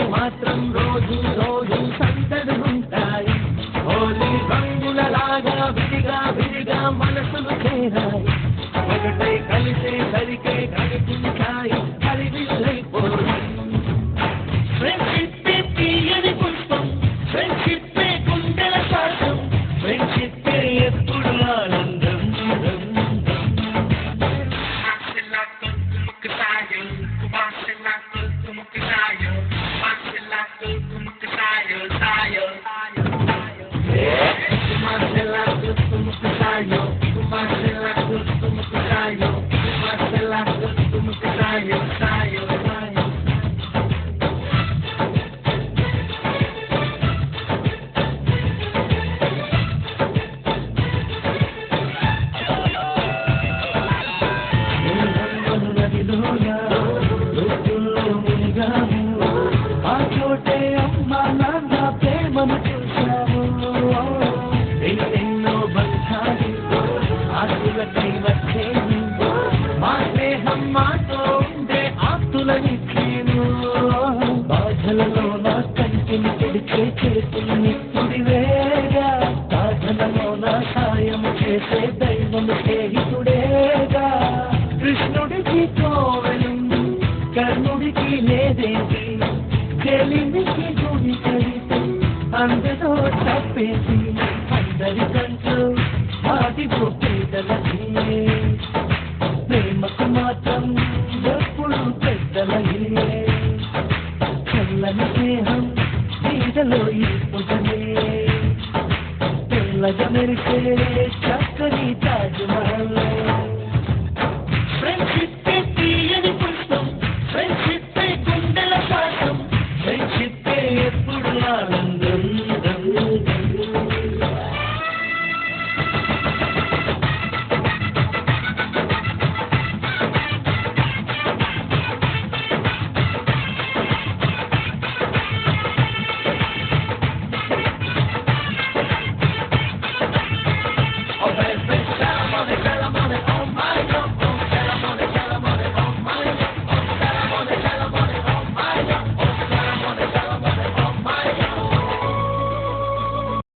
గుండెలు మాత్రం రోజు రోజు సందడుంటాయి. హోలీ రంగులలాగా విడిగా విడిగా మనసులు చేరాయి. ఒకటై కలిసే సరికే కనిపించాయి హరివిల్లైపోయి. ఫ్రెండ్షిప్ తీయని పుష్పం, ఫ్రెండ్షిప్ గుండెల శాతం, ఫ్రెండ్షిప్ ఎప్పుడు ఆనందం. ఆ చోటే అమ్మ నాన్న ప్రేమను చూశాము. ఎన్నెన్నో బంధాలు ఆస్తులకై వచ్చేను. మా స్నేహం మాతో ఉండే ఆస్తులనిచ్చేను. బాధలలో నా కంటిని పెడితే చేతుల్ని కుడివేగా, సాధనలో నా సాయం చేసే దైవము స్నేహితుడేగా. కృష్ణుడికి కోవెలు కర్ణుడికి లేదేంటి, చెలిమికి గుడి కడితే అందులో తప్పేసి అందరికంటూ వాటి పేదలకి. ప్రేమకు మాత్రం ఎప్పుడు పెద్దలయ్యే. చల్లని స్నేహం నీడలో ఇప్పుడనే తెల్లగా మెరిసే చక్కని తాజ్మహల్.